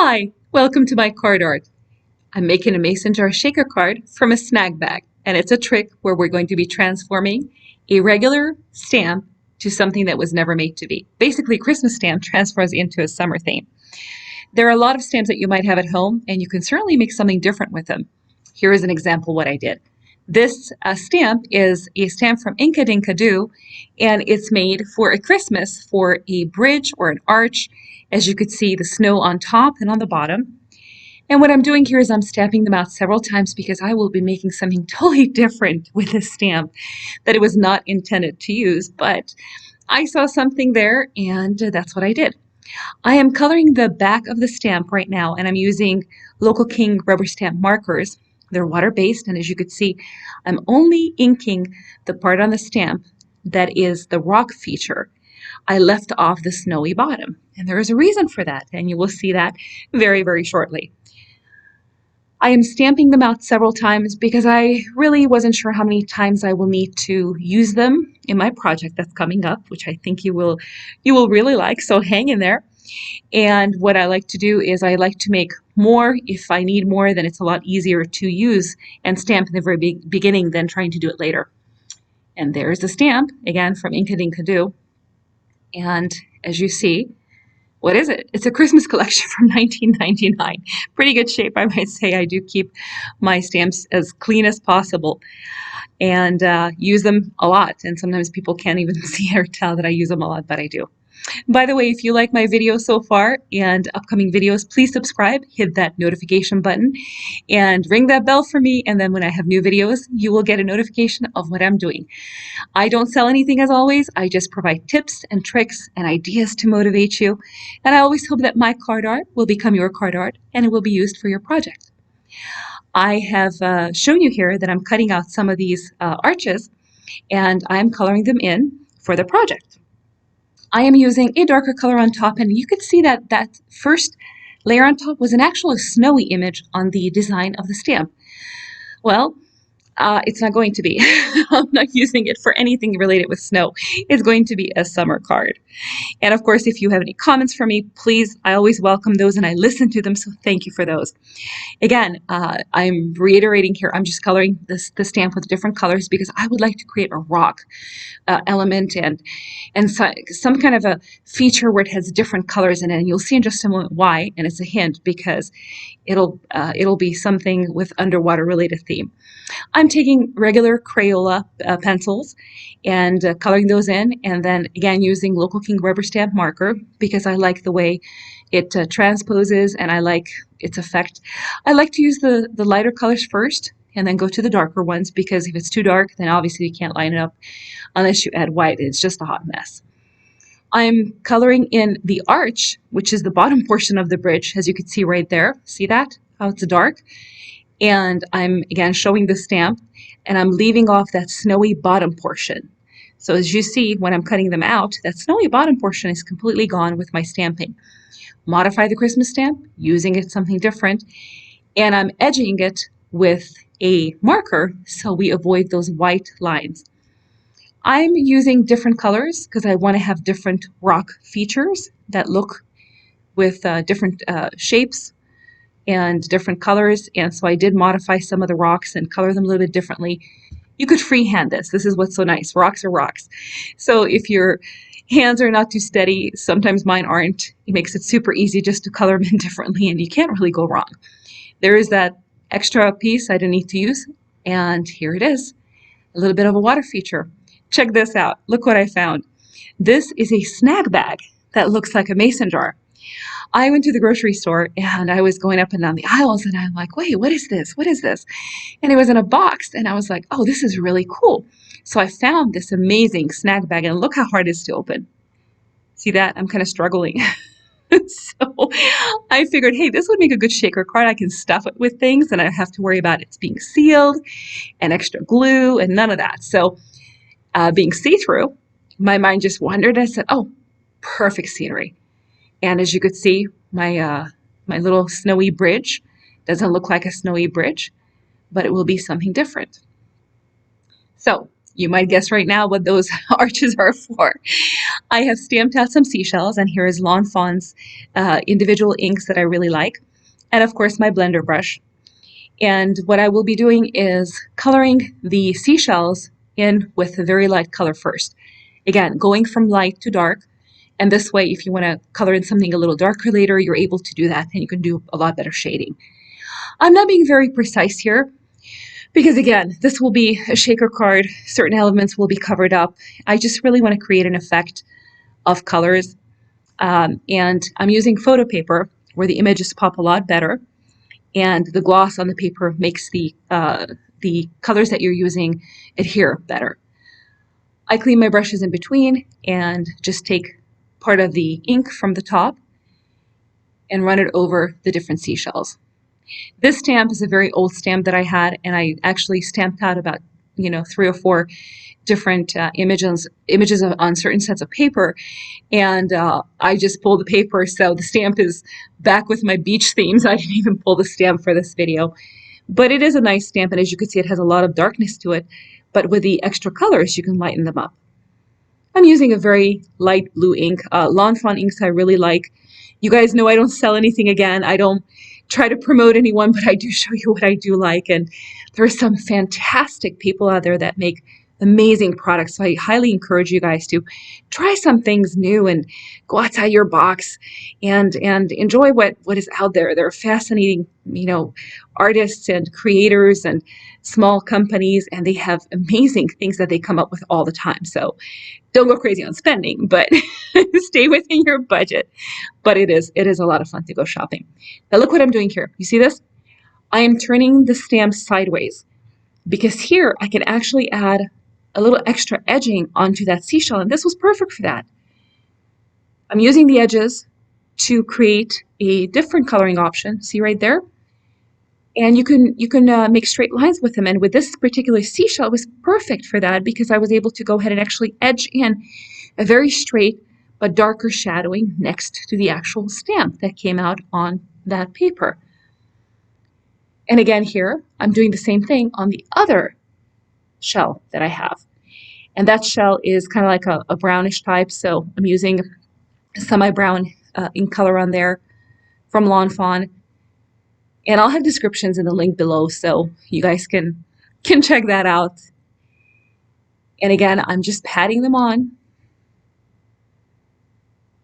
Hi, welcome to my card art. I'm making a mason jar shaker card from a snack bag, and it's a trick where we're going to be transforming a regular stamp to something that was never made to be. Basically, Christmas stamp transfers into a summer theme. There are a lot of stamps that you might have at home, and you can certainly make something different with them. Here is an example what I did. This stamp is a stamp from Inkadinkado, and it's made for a Christmas for a bridge or an arch. As you could see, the snow on top and on the bottom. And what I'm doing here is I'm stamping them out several times because I will be making something totally different with this stamp that it was not intended to use, but I saw something there and that's what I did. I am coloring the back of the stamp right now, and I'm using Local King rubber stamp markers. They're water-based, and as you could see, I'm only inking the part on the stamp that is the rock feature. I left off the snowy bottom, and there is a reason for that, and you will see that very, very shortly. I am stamping them out several times because I really wasn't sure how many times I will need to use them in my project that's coming up, which I think you will really like, so hang in there. And what I like to do is I like to make more. If I need more, then it's a lot easier to use and stamp in the very beginning than trying to do it later. And there's the stamp, again, from Inkadinkado. And as you see, what is it? It's a Christmas collection from 1999. Pretty good shape, I might say. I do keep my stamps as clean as possible and use them a lot. And sometimes people can't even see or tell that I use them a lot, but I do. By the way, if you like my video so far and upcoming videos, please subscribe, hit that notification button, and ring that bell for me. And then when I have new videos, you will get a notification of what I'm doing. I don't sell anything as always. I just provide tips and tricks and ideas to motivate you. And I always hope that my card art will become your card art and it will be used for your project. I have shown you here that I'm cutting out some of these arches and I'm coloring them in for the project. I am using a darker color on top, and you could see that that first layer on top was an actual snowy image on the design of the stamp. Well, it's not going to be. I'm not using it for anything related with snow. It's going to be a summer card. And of course, if you have any comments for me, please, I always welcome those and I listen to them, so thank you for those. Again, I'm reiterating here, I'm just coloring the stamp with different colors because I would like to create a rock element and some kind of a feature where it has different colors in it. And you'll see in just a moment why, and it's a hint because it'll be something with underwater related theme. I'm taking regular Crayola pencils and coloring those in, and then again using Local King rubber stamp marker because I like the way it transposes and I like its effect. I like to use the lighter colors first and then go to the darker ones because if it's too dark, then obviously you can't line it up unless you add white. It's just a hot mess. I'm coloring in the arch, which is the bottom portion of the bridge, as you can see right there. See that? How it's dark? And I'm again showing the stamp and I'm leaving off that snowy bottom portion. So as you see, when I'm cutting them out, that snowy bottom portion is completely gone with my stamping. Modify the Christmas stamp, using it something different, and I'm edging it with a marker so we avoid those white lines. I'm using different colors because I want to have different rock features that look with different shapes and different colors, and so I did modify some of the rocks and color them a little bit differently. You could freehand this. This is what's so nice. Rocks are rocks. So if your hands are not too steady, sometimes mine aren't, it makes it super easy just to color them in differently and you can't really go wrong. There is that extra piece I didn't need to use, and here it is. A little bit of a water feature. Check this out. Look what I found. This is a snack bag that looks like a mason jar. I went to the grocery store and I was going up and down the aisles and I'm like, wait, what is this? What is this? And it was in a box and I was like, oh, this is really cool. So I found this amazing snack bag and look how hard it is to open. See that? I'm kind of struggling. So I figured, hey, this would make a good shaker card. I can stuff it with things and I don't have to worry about it being sealed and extra glue and none of that. So being see-through, my mind just wandered. I said, oh, perfect scenery. And as you could see, my little snowy bridge doesn't look like a snowy bridge, but it will be something different. So You might guess right now what those arches are for. I have stamped out some seashells, and here is Lawn Fawn's individual inks that I really like, and of course my blender brush. And what I will be doing is coloring the seashells in with a very light color first. Again, going from light to dark. And this way, if you want to color in something a little darker later, you're able to do that and you can do a lot better shading. I'm not being very precise here because, again, this will be a shaker card. Certain elements will be covered up. I just really want to create an effect of colors. And I'm using Photopaper where the images pop a lot better. And the gloss on the paper makes the colors that you're using adhere better. I clean my brushes in between and just take part of the ink from the top and run it over the different seashells. This stamp is a very old stamp that I had, and I actually stamped out about 3 or 4 different images on certain sets of paper, and I just pulled the paper, so the stamp is back with my beach themes. I didn't even pull the stamp for this video, but it is a nice stamp, and as you can see, it has a lot of darkness to it, but with the extra colors, you can lighten them up. I'm using a very light blue ink. Lawn Fawn inks I really like. You guys know I don't sell anything again. I don't try to promote anyone, but I do show you what I do like. And there are some fantastic people out there that make amazing products. So I highly encourage you guys to try some things new and go outside your box and enjoy what is out there. There are fascinating, artists and creators and small companies, and they have amazing things that they come up with all the time. So don't go crazy on spending, but stay within your budget. But it is a lot of fun to go shopping. Now look what I'm doing here. You see this? I am turning the stamp sideways because here I can actually add a little extra edging onto that seashell, and this was perfect for that. I'm using the edges to create a different coloring option. See right there? And you can make straight lines with them. And with this particular seashell, it was perfect for that because I was able to go ahead and actually edge in a very straight but darker shadowing next to the actual stamp that came out on that paper. And again here, I'm doing the same thing on the other shell that I have. And that shell is kind of like a brownish type, so I'm using semi-brown ink color on there from Lawn Fawn. And I'll have descriptions in the link below so you guys can check that out. And again, I'm just patting them on.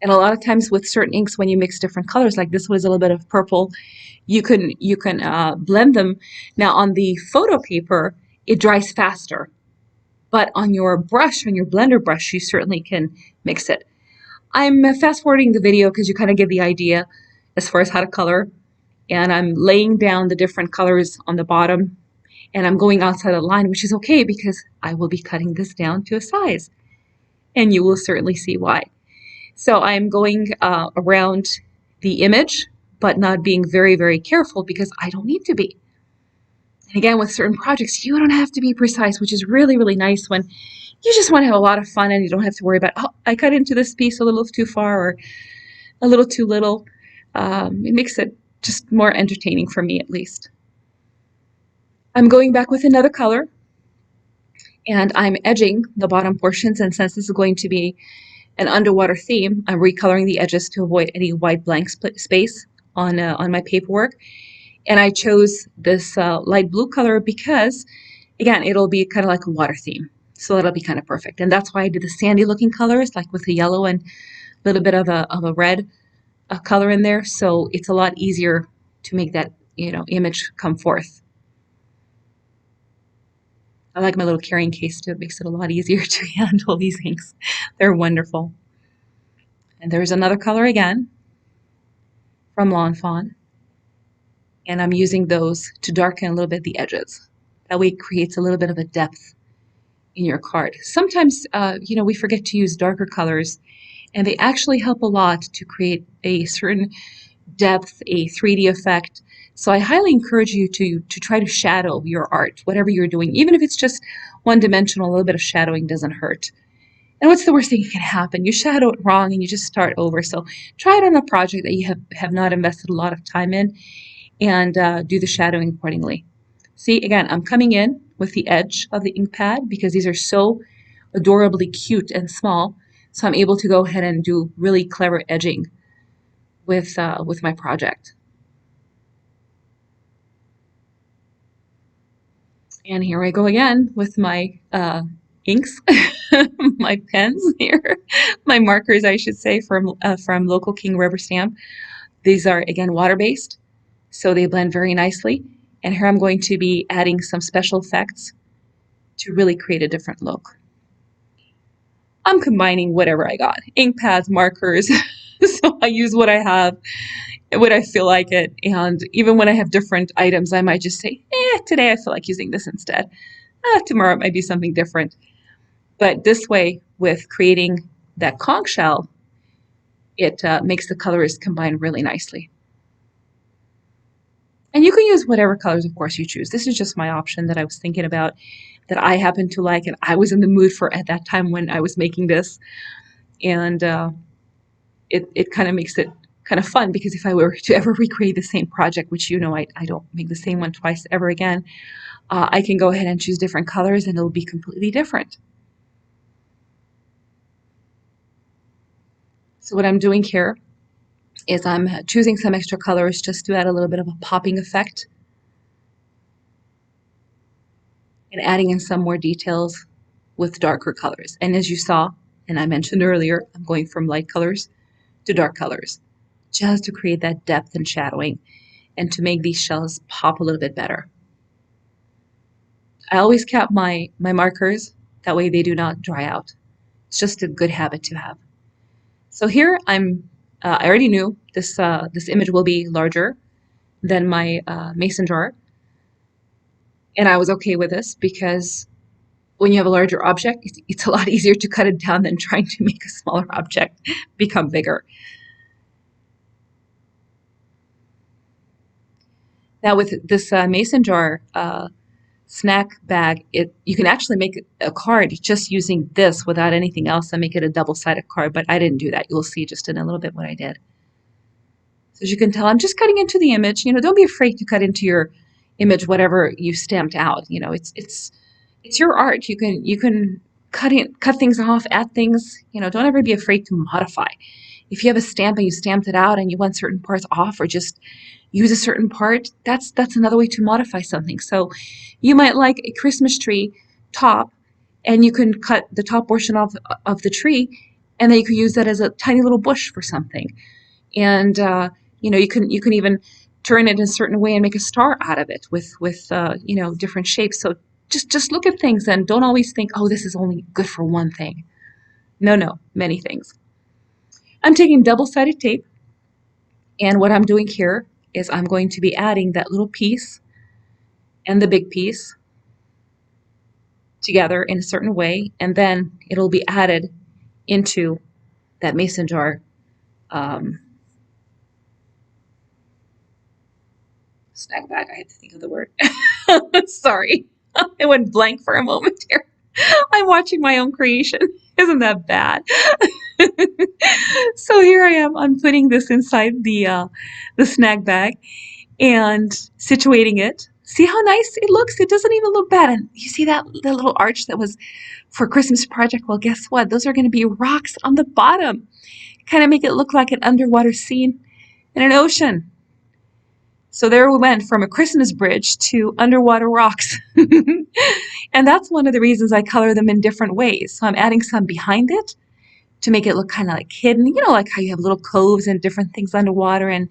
And a lot of times with certain inks, when you mix different colors, like this was a little bit of purple, you can blend them. Now on the photo paper, it dries faster. But on your brush, on your blender brush, you certainly can mix it. I'm fast forwarding the video because you kind of get the idea as far as how to color. And I'm laying down the different colors on the bottom, and I'm going outside the line, which is okay because I will be cutting this down to a size, and you will certainly see why. So I'm going around the image, but not being very, very careful because I don't need to be. And again, with certain projects, you don't have to be precise, which is really, really nice when you just want to have a lot of fun and you don't have to worry about, oh, I cut into this piece a little too far or a little too little. It makes it just more entertaining for me, at least. I'm going back with another color, and I'm edging the bottom portions, and since this is going to be an underwater theme, I'm recoloring the edges to avoid any white blank space on my paperwork. And I chose this light blue color because, again, it'll be kind of like a water theme, so that'll be kind of perfect. And that's why I did the sandy looking colors, like with the yellow and a little bit of a red color in there, so it's a lot easier to make that image come forth. I like my little carrying case too. It makes it a lot easier to handle these inks. They're wonderful. And there's another color again from Lawn Fawn, and I'm using those to darken a little bit the edges. That way it creates a little bit of a depth in your card. Sometimes we forget to use darker colors, and they actually help a lot to create a certain depth, a 3D effect. So I highly encourage you to try to shadow your art, whatever you're doing. Even if it's just one-dimensional, a little bit of shadowing doesn't hurt. And what's the worst thing that can happen? You shadow it wrong and you just start over. So try it on a project that you have not invested a lot of time in, and do the shadowing accordingly. See, again, I'm coming in with the edge of the ink pad because these are so adorably cute and small. So I'm able to go ahead and do really clever edging with my project. And here I go again with my inks, my pens here, my markers, I should say, from Local King Rubber Stamp. These are, again, water-based, so they blend very nicely. And here I'm going to be adding some special effects to really create a different look. I'm combining whatever I got, ink pads, markers, so I use what I have, what I feel like it. And even when I have different items, I might just say, today I feel like using this instead. Tomorrow it might be something different. But this way, with creating that conch shell, it makes the colors combine really nicely. And you can use whatever colors, of course, you choose. This is just my option that I was thinking about, that I happen to like, and I was in the mood for at that time when I was making this. And it kind of makes it kind of fun, because if I were to ever recreate the same project, which I don't make the same one twice ever again, I can go ahead and choose different colors and it'll be completely different. So what I'm doing here is I'm choosing some extra colors just to add a little bit of a popping effect, and adding in some more details with darker colors. And as you saw, and I mentioned earlier, I'm going from light colors to dark colors, just to create that depth and shadowing and to make these shells pop a little bit better. I always cap my markers, that way they do not dry out. It's just a good habit to have. So here I already knew this image will be larger than my mason jar, and I was okay with this because when you have a larger object, it's a lot easier to cut it down than trying to make a smaller object become bigger. Now with this mason jar snack bag, you can actually make a card just using this without anything else and make it a double-sided card, but I didn't do that. You'll see just in a little bit what I did. So as you can tell, I'm just cutting into the image. Don't be afraid to cut into your image whatever you stamped out. It's your art. You can cut things off, add things. Don't ever be afraid to modify. If you have a stamp and you stamped it out and you want certain parts off or just use a certain part, that's another way to modify something. So you might like a Christmas tree top, and you can cut the top portion of the tree, and then you could use that as a tiny little bush for something. And you can even turn it in a certain way and make a star out of it with different shapes. So just look at things and don't always think, oh, this is only good for one thing. No, many things. I'm taking double-sided tape, and what I'm doing here is I'm going to be adding that little piece and the big piece together in a certain way, and then it'll be added into that mason jar snack bag. I had to think of the word. Sorry, I went blank for a moment here. I'm watching my own creation. Isn't that bad? So here I am. I'm putting this inside the snack bag and situating it. See how nice it looks? It doesn't even look bad. And you see that little arch that was for Christmas project? Well, guess what? Those are going to be rocks on the bottom. Kind of make it look like an underwater scene in an ocean. So there we went from a Christmas bridge to underwater rocks. And that's one of the reasons I color them in different ways. So I'm adding some behind it to make it look kind of like hidden. Like how you have little coves and different things underwater and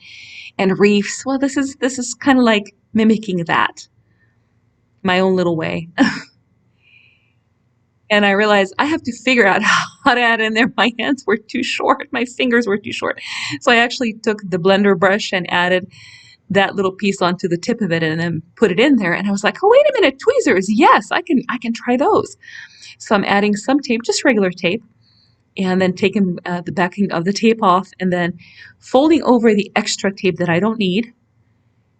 reefs. Well, this is kind of like mimicking that, my own little way. And I realized I have to figure out how to add in there. My hands were too short. My fingers were too short. So I actually took the blender brush and added that little piece onto the tip of it and then put it in there. And I was like, oh, wait a minute, tweezers. Yes, I can try those. So I'm adding some tape, just regular tape, and then taking the backing of the tape off and then folding over the extra tape that I don't need,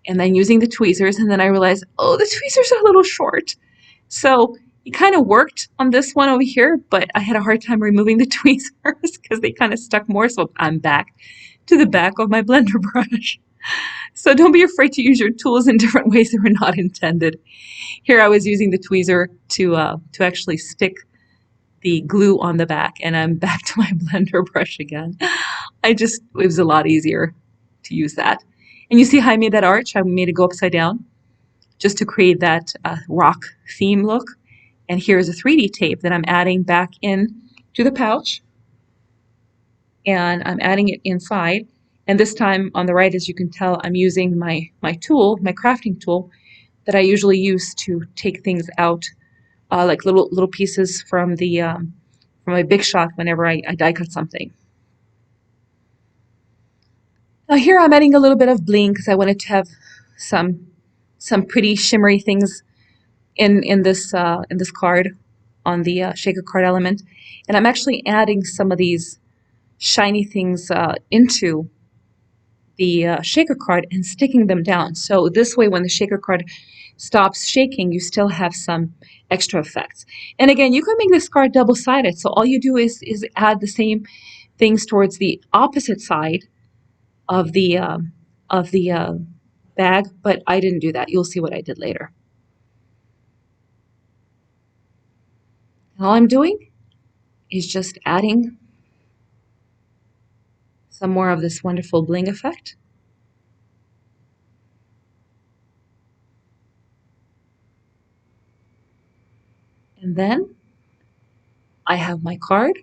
and then using the tweezers. And then I realized, oh, the tweezers are a little short. So it kind of worked on this one over here, but I had a hard time removing the tweezers because they kind of stuck more. So I'm back to the back of my blender brush. So don't be afraid to use your tools in different ways that were not intended. Here I was using the tweezer to actually stick the glue on the back, and I'm back to my blender brush again. It was a lot easier to use that. And you see how I made that arch? I made it go upside down just to create that rock theme look. And here's a 3D tape that I'm adding back in to the pouch. And I'm adding it inside. And this time on the right, as you can tell, I'm using my tool, my crafting tool, that I usually use to take things out, like little pieces from my Big Shot whenever I die cut something. Now here I'm adding a little bit of bling because I wanted to have some pretty shimmery things in this card on the shaker card element, and I'm actually adding some of these shiny things into the shaker card and sticking them down. So this way, when the shaker card stops shaking, you still have some extra effects. And again, you can make this card double-sided. So all you do is add the same things towards the opposite side of the bag, but I didn't do that. You'll see what I did later. And all I'm doing is just adding some more of this wonderful bling effect. And then I have my card,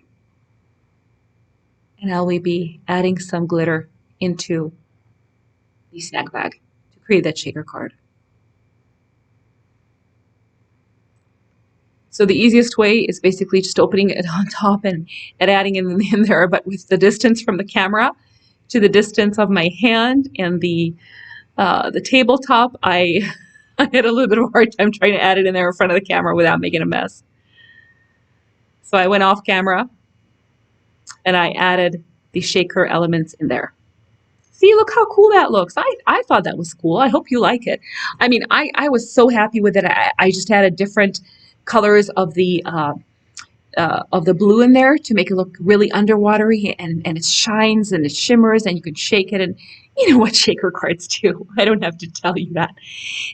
and I will be adding some glitter into the snack bag to create that shaker card. So the easiest way is basically just opening it on top and adding it in there, but with the distance from the camera to the distance of my hand and the tabletop, I had a little bit of a hard time trying to add it in there in front of the camera without making a mess. So I went off camera and I added the shaker elements in there. See, look how cool that looks. I thought that was cool. I hope you like it. I mean, I was so happy with it. I just added different colors of the blue in there to make it look really underwatery, and it shines and it shimmers and you can shake it, and you know what shaker cards do. I don't have to tell you that.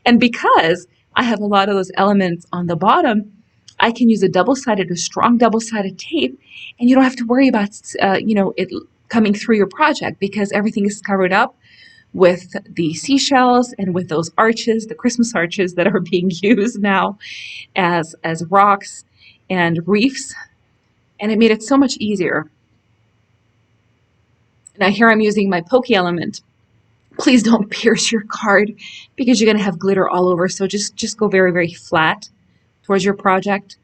And because I have a lot of those elements on the bottom, I can use a strong double-sided tape, and you don't have to worry about it coming through your project because everything is covered up with the seashells and with those arches, the Christmas arches that are being used now as rocks and reefs, and it made it so much easier. Now here I'm using my pokey element. Please don't pierce your card because you're going to have glitter all over, so just go very, very flat towards your project.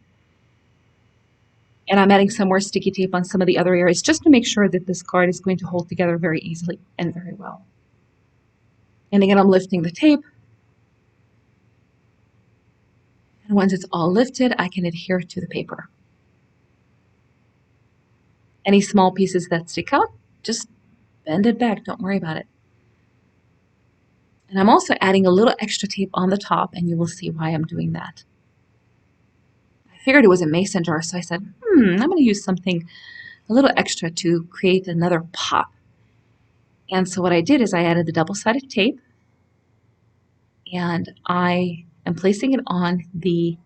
And I'm adding some more sticky tape on some of the other areas just to make sure that this card is going to hold together very easily and very well. And again, I'm lifting the tape. And once it's all lifted, I can adhere to the paper. Any small pieces that stick out, just bend it back. Don't worry about it. And I'm also adding a little extra tape on the top, and you will see why I'm doing that. I figured it was a mason jar, so I said, I'm going to use something a little extra to create another pop. And so what I did is I added the double-sided tape, and I am placing it on the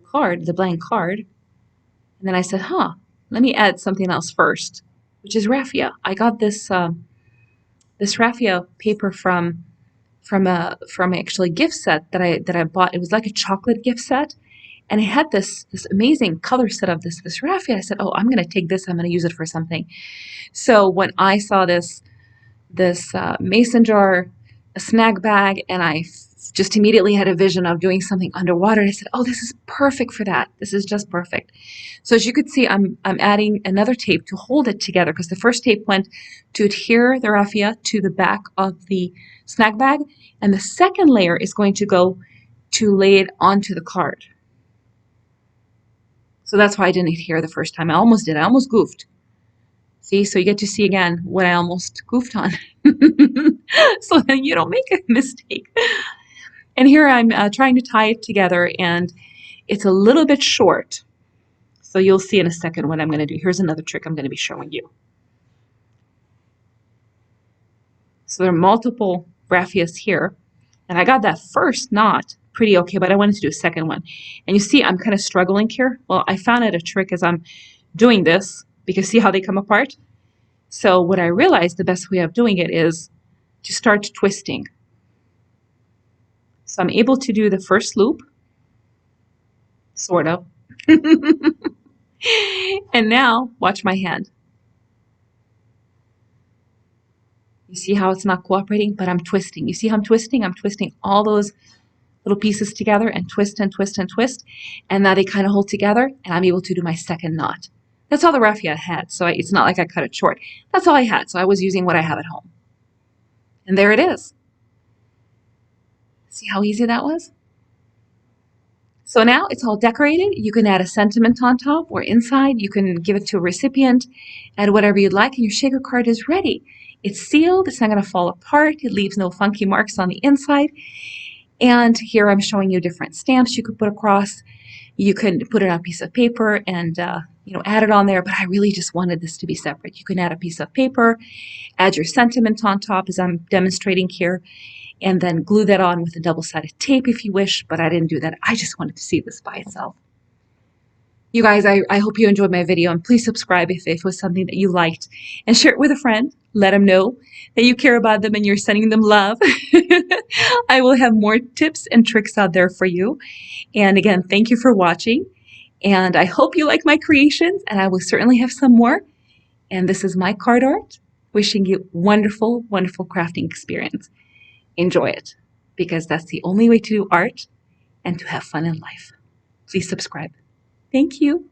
card, the blank card. And then I said, let me add something else first, which is raffia. I got this this raffia paper from actually a gift set that I bought. It was like a chocolate gift set, and it had this amazing color set of this raffia. I said, I'm going to take this. I'm going to use it for something. So when I saw this mason jar, a snack bag, and I just immediately had a vision of doing something underwater, and I said, this is perfect for that. This is just perfect. So as you could see, I'm adding another tape to hold it together because the first tape went to adhere the raffia to the back of the snack bag, and the second layer is going to go to lay it onto the card. So that's why I didn't adhere the first time. I almost did. I almost goofed. See, so you get to see again what I almost goofed on. So then you don't make a mistake. And here I'm trying to tie it together, and it's a little bit short. So you'll see in a second what I'm going to do. Here's another trick I'm going to be showing you. So there are multiple raphias here. And I got that first knot pretty okay, but I wanted to do a second one. And you see I'm kind of struggling here. Well, I found out a trick as I'm doing this, because see how they come apart? So what I realized the best way of doing it is to start twisting. So I'm able to do the first loop, sort of. And now watch my hand. You see how it's not cooperating, but I'm twisting. You see how I'm twisting? I'm twisting all those little pieces together and twist and twist and twist. And now they kind of hold together and I'm able to do my second knot. That's all the raffia I had. So it's not like I cut it short. That's all I had. So I was using what I have at home. And there it is. See how easy that was? So now it's all decorated. You can add a sentiment on top or inside. You can give it to a recipient, add whatever you'd like, and your shaker card is ready. It's sealed. It's not going to fall apart. It leaves no funky marks on the inside. And here I'm showing you different stamps you could put across. You can put it on a piece of paper and add it on there, but I really just wanted this to be separate. You can add a piece of paper, add your sentiment on top as I'm demonstrating here, and then glue that on with a double-sided tape if you wish, but I didn't do that. I just wanted to see this by itself. You guys, I hope you enjoyed my video, and please subscribe if it was something that you liked, and share it with a friend. Let them know that you care about them and you're sending them love. I will have more tips and tricks out there for you. And again, thank you for watching, and I hope you like my creations, and I will certainly have some more. And this is my card art, wishing you wonderful, wonderful crafting experience. Enjoy it, because that's the only way to do art and to have fun in life. Please subscribe. Thank you.